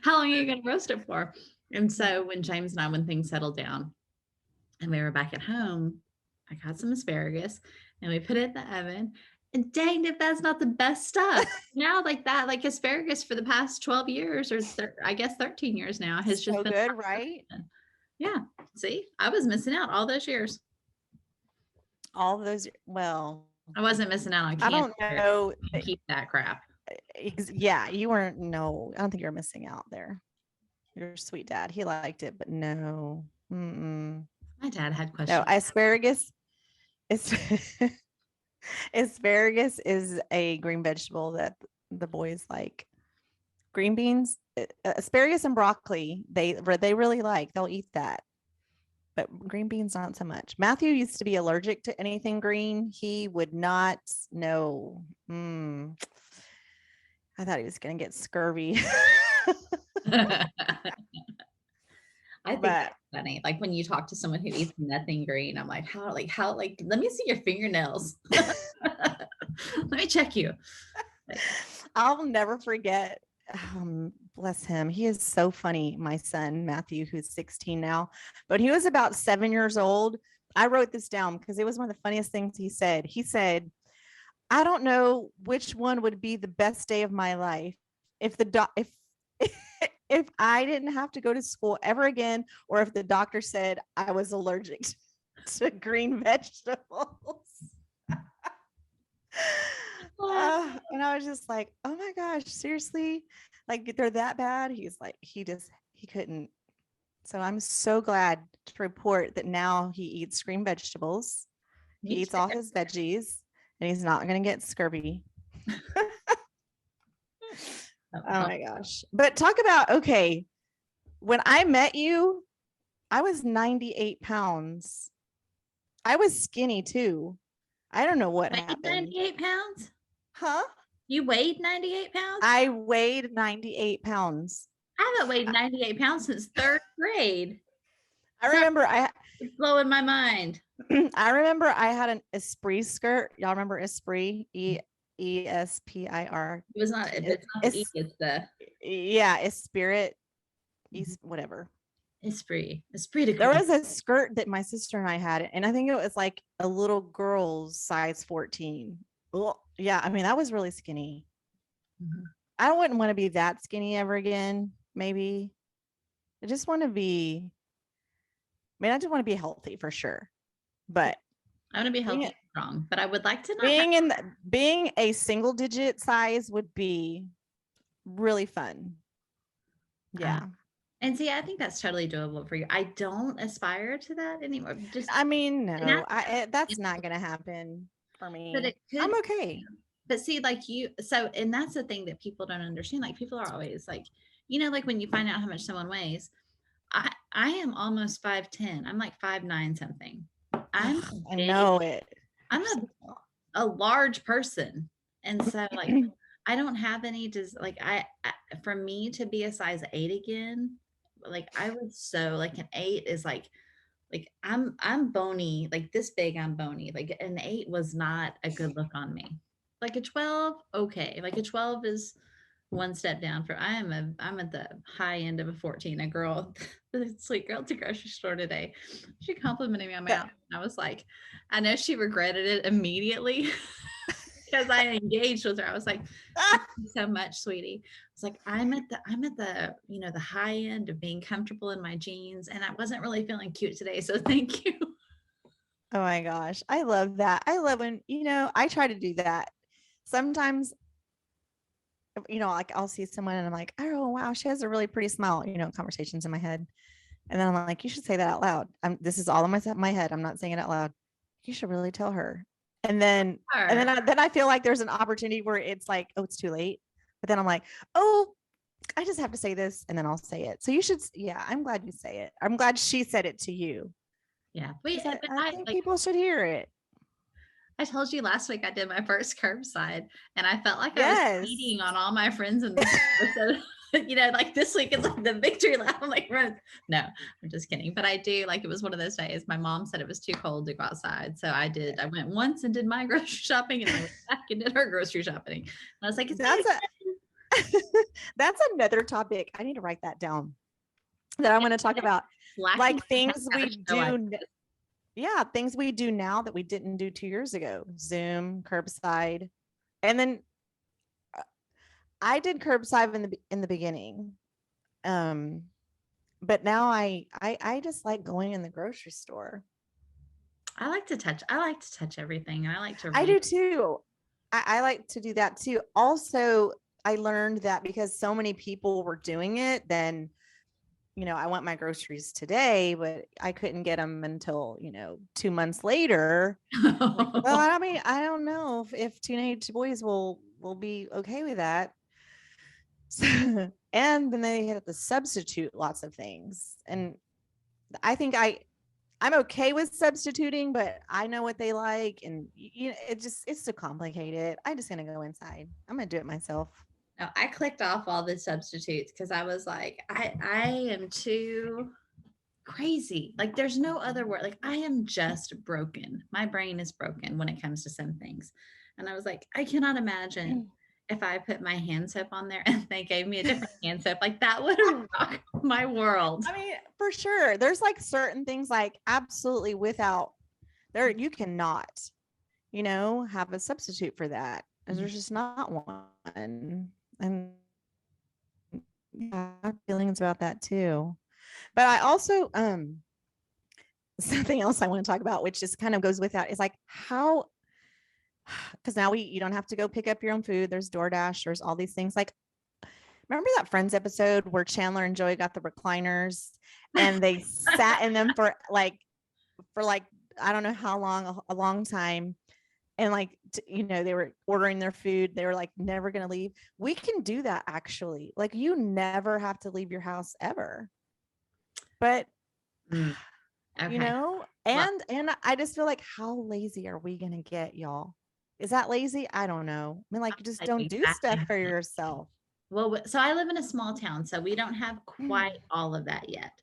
[SPEAKER 2] How long are you going to roast it for? And so when James and I, when things settled down and we were back at home, I got some asparagus and we put it in the oven. And dang, if that's not the best stuff. Now, like that, like asparagus for the past 12 years or I guess 13 years now has just
[SPEAKER 1] So
[SPEAKER 2] been
[SPEAKER 1] good, right?
[SPEAKER 2] Yeah. See, I was missing out all those years.
[SPEAKER 1] All those, well,
[SPEAKER 2] I wasn't missing out on
[SPEAKER 1] I
[SPEAKER 2] candy.
[SPEAKER 1] don't know.
[SPEAKER 2] Keep that crap.
[SPEAKER 1] Yeah, you weren't. No, I don't think you're missing out there. Your sweet dad, he liked it, but no. Mm-mm.
[SPEAKER 2] My dad had
[SPEAKER 1] No,
[SPEAKER 2] questions.
[SPEAKER 1] asparagus is asparagus is a green vegetable that the boys like. Green beans, asparagus and broccoli, they really like. They'll eat that. But green beans not so much. Matthew used to be allergic to anything green. He would not know. I thought he was going to get scurvy.
[SPEAKER 2] I think
[SPEAKER 1] But
[SPEAKER 2] that's funny. Like when you talk to someone who eats nothing green, I'm like, how, let me see your fingernails. Let me check you.
[SPEAKER 1] I'll never forget. Bless him. He is so funny. My son, Matthew, who's 16 now, but he was about 7 years old. I wrote this down because it was one of the funniest things he said. He said, I don't know which one would be the best day of my life if if I didn't have to go to school ever again, or if the doctor said I was allergic to green vegetables. And I was just like, oh my gosh, seriously? Like they're that bad? He's like, he couldn't. So I'm so glad to report that now he eats green vegetables. He eats all his veggies and he's not going to get scurvy. Oh my gosh. But talk about, okay, when I met you, I was 98 pounds. I was skinny too. I don't know what happened.
[SPEAKER 2] 98 pounds?
[SPEAKER 1] Huh?
[SPEAKER 2] You weighed 98 pounds?
[SPEAKER 1] I weighed 98 pounds.
[SPEAKER 2] I haven't weighed 98 pounds since third grade.
[SPEAKER 1] I remember
[SPEAKER 2] it's blowing my mind.
[SPEAKER 1] I remember I had an Esprit skirt. Y'all remember Esprit? ESPIR.
[SPEAKER 2] It was not, it's not the E, it's the
[SPEAKER 1] yeah, Esprit, whatever.
[SPEAKER 2] Esprit.
[SPEAKER 1] There was a skirt that my sister and I had, and I think it was like a little girl's size 14. Well, yeah, I mean, that was really skinny. I wouldn't want to be that skinny ever again, maybe. I just want to be, I just want to be healthy for sure. But
[SPEAKER 2] I want to be healthy and strong, but I would like to
[SPEAKER 1] not being a single digit size would be really fun. Yeah.
[SPEAKER 2] And see, I think that's totally doable for you. I don't aspire to that anymore.
[SPEAKER 1] No, that's not going to happen for me. But I'm okay.
[SPEAKER 2] But see, and that's the thing that people don't understand. Like people are always like, like when you find out how much someone weighs, I am almost 5'10". I'm like 5'9" something. I know it. I'm a large person. And so like, I don't have any like for me to be a size 8 again, like I was so like an 8 is like I'm bony, like this big, I'm bony. Like an 8 was not a good look on me. Like a 12, okay. Like a 12 is one step down for I'm at the high end of a 14. A girl, the sweet girl at the grocery store today, she complimented me on my
[SPEAKER 1] But
[SPEAKER 2] outfit. I was like, I know she regretted it immediately because I engaged with her. I was like, thank you so much, sweetie. It's like I'm at the the high end of being comfortable in my jeans, and I wasn't really feeling cute today. So thank you.
[SPEAKER 1] oh my gosh, I love that. I love when, I try to do that. Sometimes, like I'll see someone and I'm like, oh wow, she has a really pretty smile, conversations in my head. And then I'm like, you should say that out loud. This is all in my head. I'm not saying it out loud. You should really tell her. And then I feel like there's an opportunity where it's like, oh, it's too late. But then I'm like, oh, I just have to say this, and then I'll say it. So you should, yeah, I'm glad you say it. I'm glad she said it to you.
[SPEAKER 2] Yeah,
[SPEAKER 1] I think people should hear it.
[SPEAKER 2] I told you last week I did my first curbside, and I felt like I was
[SPEAKER 1] Yes.
[SPEAKER 2] cheating on all my friends in the so, like this week it's like the victory lap. I'm like, no, I'm just kidding. But I do, like, it was one of those days. My mom said it was too cold to go outside, so I went once and did my grocery shopping, and I went back and did her grocery shopping. And I was like,
[SPEAKER 1] that's another topic. I need to write that down. That I'm going to talk about, like things we do. Yeah, things we do now that we didn't do 2 years ago. Zoom, curbside, and then I did curbside in the beginning, but now I just like going in the grocery store.
[SPEAKER 2] I like to touch everything, and I like to read.
[SPEAKER 1] I do too. I like to do that too. Also, I learned that because so many people were doing it, then I want my groceries today, but I couldn't get them until 2 months later. Like, well, I mean, I don't know if teenage boys will be okay with that. So, and then they have to substitute lots of things, and I think I'm okay with substituting, but I know what they like, and it's too complicated. I'm just gonna go inside. I'm gonna do it myself.
[SPEAKER 2] No, I clicked off all the substitutes because I was like, I am too crazy. Like, there's no other word. Like, I am just broken. My brain is broken when it comes to some things. And I was like, I cannot imagine if I put my hand soap on there and they gave me a different hand soap. Like, that would rock my world.
[SPEAKER 1] I mean, for sure. There's like certain things, like absolutely without there, you cannot, have a substitute for that. There's just not one. And I have feelings about that too. But I also something else I want to talk about, which just kind of goes with that, is like how, because now you don't have to go pick up your own food. There's DoorDash, there's all these things. Like, remember that Friends episode where Chandler and Joey got the recliners and they sat in them for like I don't know how long, a long time. And like, they were ordering their food. They were like never going to leave. We can do that actually. Like, you never have to leave your house ever. But,
[SPEAKER 2] okay.
[SPEAKER 1] And I just feel like, how lazy are we going to get, y'all? Is that lazy? I don't know. I mean, like, you just don't do stuff for yourself.
[SPEAKER 2] Well, so I live in a small town, so we don't have quite all of that yet.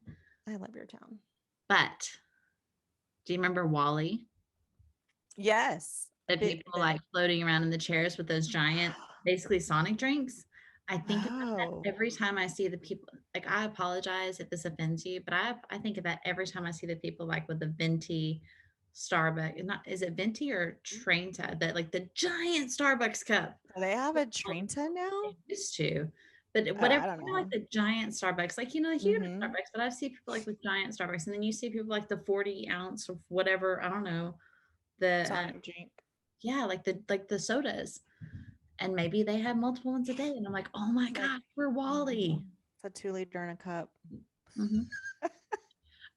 [SPEAKER 1] I love your town.
[SPEAKER 2] But do you remember Wally?
[SPEAKER 1] Yes.
[SPEAKER 2] The people like floating around in the chairs with those giant, basically Sonic drinks. I think about that every time I see the people. Like, I apologize if this offends you, but I think of that every time I see the people like with the venti Starbucks. Is it venti or Trenta? That like the giant Starbucks cup.
[SPEAKER 1] Do they have a Trenta now?
[SPEAKER 2] They used to, but whatever, like the giant Starbucks, like the huge Starbucks. But I see people like with giant Starbucks, and then you see people like the 40 ounce of whatever. I don't know the
[SPEAKER 1] drink.
[SPEAKER 2] Yeah, like the sodas, and maybe they have multiple ones a day, and I'm like, oh my god, we're Wally.
[SPEAKER 1] It's a 2 liter in a cup.
[SPEAKER 2] Mm-hmm.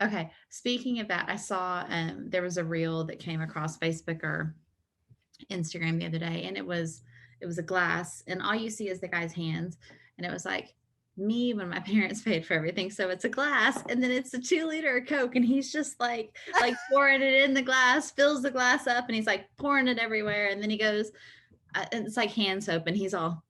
[SPEAKER 2] Okay, speaking of that, I saw there was a reel that came across Facebook or Instagram the other day, and it was a glass, and all you see is the guy's hands, and it was like me when my parents paid for everything. So it's a glass, and then it's a 2 liter of Coke, and he's just like pouring it in the glass, fills the glass up, and he's like pouring it everywhere, and then he goes, and it's like hand soap, and he's all,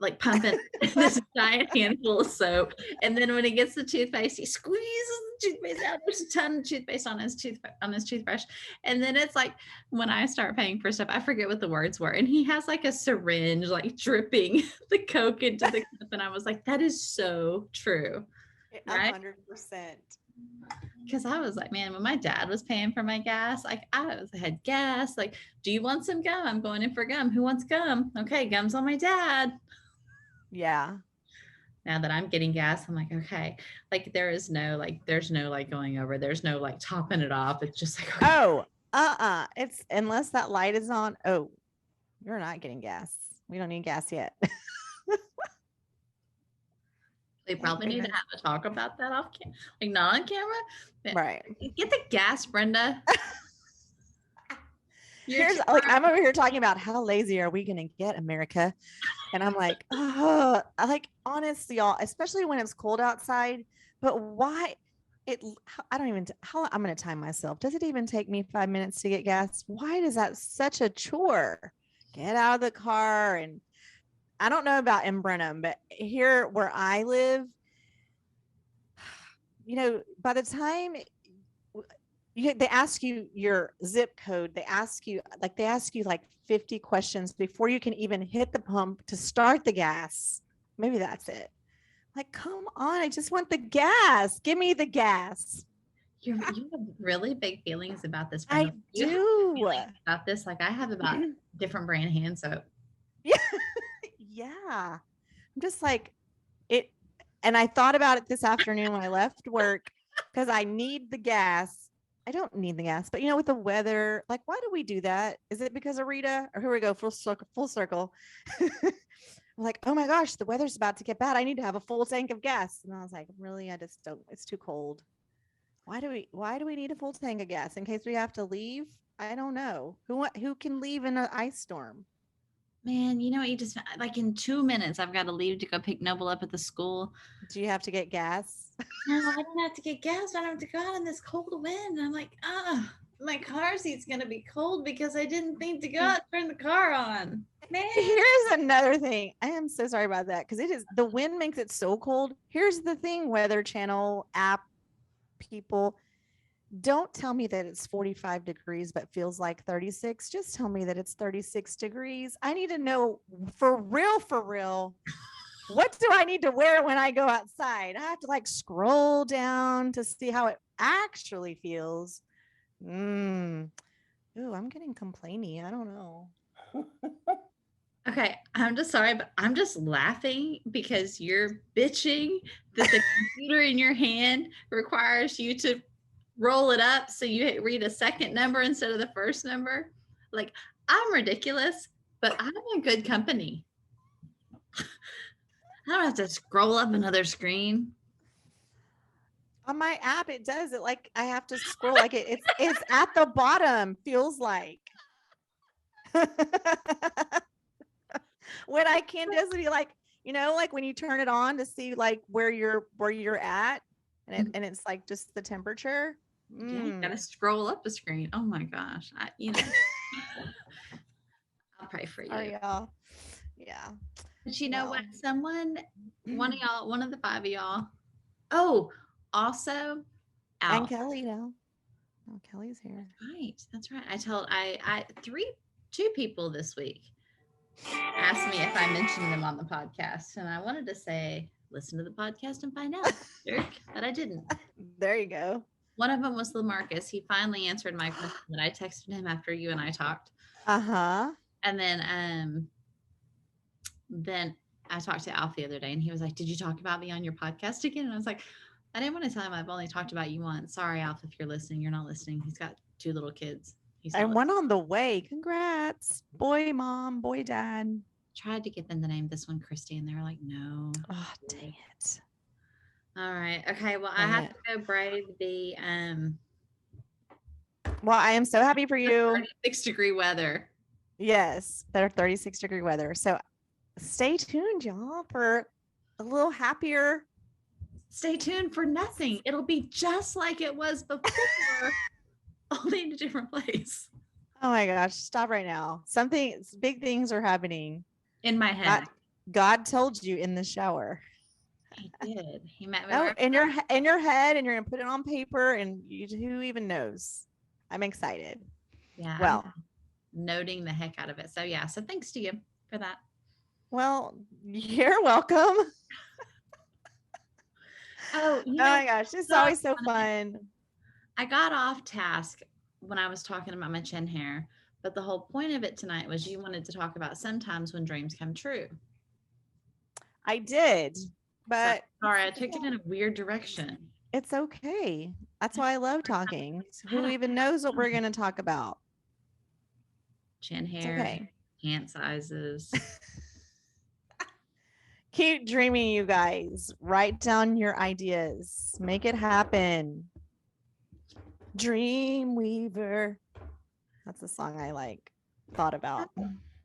[SPEAKER 2] like pumping this giant handful of soap. And then when he gets the toothpaste, he squeezes the toothpaste out. There's a ton of toothpaste on his toothbrush. And then it's like when I start paying for stuff, I forget what the words were. And he has like a syringe, like dripping the Coke into the cup. And I was like, that is so true. Right?
[SPEAKER 1] 100%.
[SPEAKER 2] Because I was like, man, when my dad was paying for my gas, like I had gas. Like, do you want some gum? I'm going in for gum. Who wants gum? Okay, gum's on my dad.
[SPEAKER 1] Yeah.
[SPEAKER 2] Now that I'm getting gas, I'm like, okay, like there's no like going over. There's no like topping it off. It's just like,
[SPEAKER 1] oh, it's unless that light is on. Oh, you're not getting gas. We don't need gas yet.
[SPEAKER 2] They probably need to have a talk about that off like not on camera.
[SPEAKER 1] Right.
[SPEAKER 2] Get the gas, Brenda.
[SPEAKER 1] Here's like I'm over here talking about how lazy are we gonna get, America? And I'm like, oh, honestly, y'all, especially when it's cold outside. But why I don't even how I'm gonna time myself. Does it even take me 5 minutes to get gas? Why is that such a chore? Get out of the car. And I don't know about in Brenham, but here where I live, by the time they ask you your zip code, they ask you like 50 questions before you can even hit the pump to start the gas. Maybe that's it. Like, come on, I just want the gas. Give me the gas.
[SPEAKER 2] You have really big feelings about this.
[SPEAKER 1] Brenda. I do.
[SPEAKER 2] About this, like I have about different brand hand soap.
[SPEAKER 1] Yeah. Yeah. I'm just like it. And I thought about it this afternoon when I left work because I need the gas. I don't need the gas, but with the weather, like, why do we do that? Is it because of Rita? Or here we go, full circle. I'm like, oh my gosh, the weather's about to get bad. I need to have a full tank of gas. And I was like, really? I just don't. It's too cold. Why do we need a full tank of gas in case we have to leave? I don't know. Who can leave in an ice storm?
[SPEAKER 2] Man, you just like in 2 minutes, I've got to leave to go pick Noble up at the school.
[SPEAKER 1] Do you have to get gas?
[SPEAKER 2] No, I don't have to get gas. I don't have to go out in this cold wind. And I'm like, my car seat's going to be cold because I didn't think to go out and turn the car on. Man.
[SPEAKER 1] Here's another thing. I am so sorry about that because the wind makes it so cold. Here's the thing, Weather Channel app people. Don't tell me that it's 45 degrees but feels like 36. Just tell me that it's 36 degrees. I need to know for real. What do I need to wear when I go outside? I have to like scroll down to see how it actually feels. Ooh, I'm getting complainy. I don't know.
[SPEAKER 2] Okay, I'm just sorry, but I'm just laughing because you're bitching that the computer in your hand requires you to roll it up so you read a second number instead of the first number. Like, I'm ridiculous, but I'm in good company. I don't have to scroll up another screen.
[SPEAKER 1] On my app, it does it like I have to scroll like it's at the bottom, feels like. When I can just be like, like when you turn it on to see like where you're at and it's like just the temperature.
[SPEAKER 2] Yeah, you gotta scroll up the screen. Oh my gosh. I'll pray for you.
[SPEAKER 1] Oh, y'all. Yeah.
[SPEAKER 2] But you know what? One of the five of y'all. Oh, also Alf.
[SPEAKER 1] And Kelly, Oh, Kelly's here.
[SPEAKER 2] That's right. I told two people this week asked me if I mentioned them on the podcast. And I wanted to say, listen to the podcast and find out. Jerk, but I didn't.
[SPEAKER 1] There you go.
[SPEAKER 2] One of them was Lamarcus. He finally answered my question that I texted him after you and I talked.
[SPEAKER 1] Uh-huh.
[SPEAKER 2] And then I talked to Alf the other day and he was like, did you talk about me on your podcast again? And I was like, I didn't want to tell him I've only talked about you once. Sorry, Alf, if you're listening. You're not listening. He's got 2 little kids.
[SPEAKER 1] And one on the way. Congrats. Boy mom, boy dad.
[SPEAKER 2] Tried to get them to name this one Kristi and they were like, no.
[SPEAKER 1] Oh, dang it.
[SPEAKER 2] All right. Okay. Well, I have to go brave the
[SPEAKER 1] well, I am so happy for you.
[SPEAKER 2] 36-degree weather.
[SPEAKER 1] Yes, better 36-degree weather. So stay tuned, y'all, for a little happier.
[SPEAKER 2] Stay tuned for nothing. It'll be just like it was before, only in a different place.
[SPEAKER 1] Oh my gosh, stop right now. Big things are happening.
[SPEAKER 2] In my head.
[SPEAKER 1] God told you in the shower.
[SPEAKER 2] He did. He met me.
[SPEAKER 1] Oh, in your head, and you're gonna put it on paper, and who even knows? I'm excited.
[SPEAKER 2] Yeah.
[SPEAKER 1] Well,
[SPEAKER 2] I'm noting the heck out of it. So yeah. So thanks to you for that.
[SPEAKER 1] well, you're welcome.
[SPEAKER 2] Oh,
[SPEAKER 1] Oh my gosh, it's always so fun.
[SPEAKER 2] I got off task when I was talking about my chin hair, but the whole point of it tonight was you wanted to talk about sometimes when dreams come true.
[SPEAKER 1] I did, but
[SPEAKER 2] sorry, I took it in a weird direction.
[SPEAKER 1] It's okay. That's why I love talking. Who even knows what we're going to talk about?
[SPEAKER 2] Chin hair, pant sizes.
[SPEAKER 1] Keep dreaming, you guys. Write down your ideas. Make it happen. Dreamweaver. That's the song I thought about.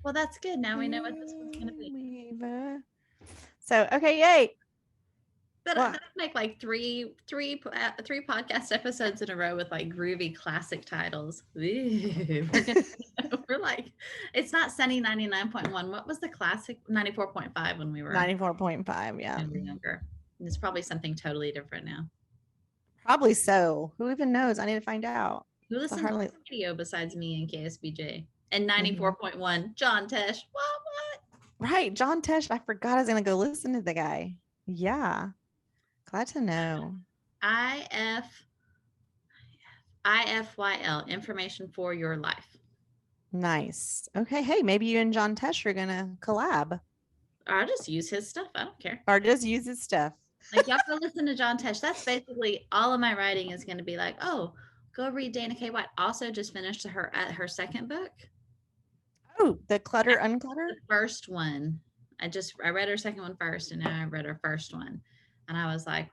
[SPEAKER 2] Well, that's good. Now we know what this one's going to be.
[SPEAKER 1] Dreamweaver. So, okay, yay.
[SPEAKER 2] That'd make like three podcast episodes in a row with like groovy classic titles. We're like, it's not Sunny 99.1. What was the classic? 94.5 when we were
[SPEAKER 1] 94.5. Yeah.
[SPEAKER 2] when we were younger. And it's probably something totally different now.
[SPEAKER 1] Probably so. Who even knows? I need to find out.
[SPEAKER 2] Who listens to the radio besides me and KSBJ? And 94.1, John Tesh. What?
[SPEAKER 1] Right. John Tesh. I forgot I was going to go listen to the guy. Yeah. Glad to know. IFYL, information for your life. Nice. Okay. Hey, maybe you and John Tesh are going to collab.
[SPEAKER 2] Or I'll just use his stuff. I don't care.
[SPEAKER 1] Or just use his stuff.
[SPEAKER 2] Like, y'all go listen to John Tesh. That's basically all of my writing is going to be like, oh, go read Dana K. White. Also just finished her second book.
[SPEAKER 1] Oh, the Clutter Unclutter?
[SPEAKER 2] The first one. I read her second one first, and now I read her first one. And I was like,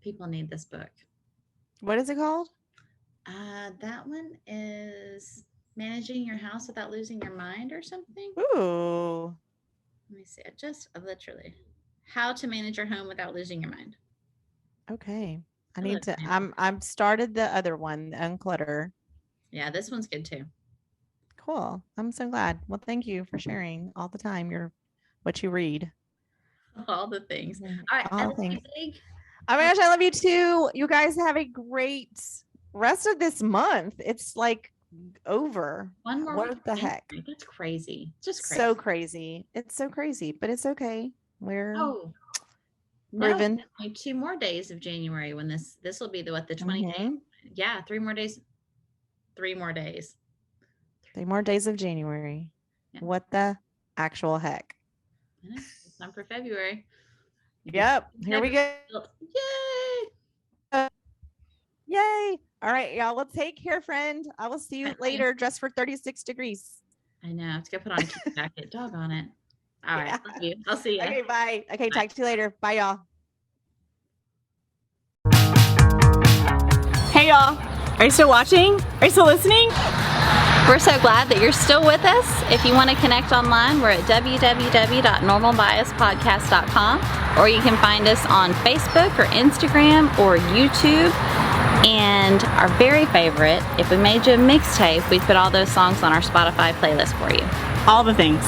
[SPEAKER 2] people need this book.
[SPEAKER 1] What is it called?
[SPEAKER 2] That one is Managing Your House Without Losing Your Mind or something.
[SPEAKER 1] Ooh.
[SPEAKER 2] Let me see. Literally. How to Manage Your Home Without Losing Your Mind.
[SPEAKER 1] Okay. I've started the other one, the Unclutter.
[SPEAKER 2] Yeah, this one's good too.
[SPEAKER 1] Cool. I'm so glad. Well, thank you for sharing all the time what you read.
[SPEAKER 2] All the things. All right.
[SPEAKER 1] All the things. Oh my gosh, I love you too. You guys have a great rest of this month. It's like over.
[SPEAKER 2] One more.
[SPEAKER 1] What the heck?
[SPEAKER 2] That's crazy. Just crazy.
[SPEAKER 1] So crazy. It's so crazy, but it's okay. We're
[SPEAKER 2] only 2 more days of January when this will be the 28th. Yeah, 3 more days. 3 more days.
[SPEAKER 1] 3 more days of January. Yeah. What the actual heck?
[SPEAKER 2] It's time for February.
[SPEAKER 1] Yep. Here we go.
[SPEAKER 2] Yay.
[SPEAKER 1] Yay. All right, y'all. Well, take care, friend. I will see you later. Dress for 36 degrees.
[SPEAKER 2] I know. I have to go put on a jacket. Dog on it. All right. Love you. I'll see you.
[SPEAKER 1] Okay, bye. Okay, talk to you later. Bye, y'all. Hey, y'all. Are you still watching? Are you still listening?
[SPEAKER 2] We're so glad that you're still with us. If you want to connect online, we're at www.normalbiaspodcast.com, or you can find us on Facebook or Instagram or YouTube. And our very favorite, if we made you a mixtape, we'd put all those songs on our Spotify playlist for you.
[SPEAKER 1] All the things.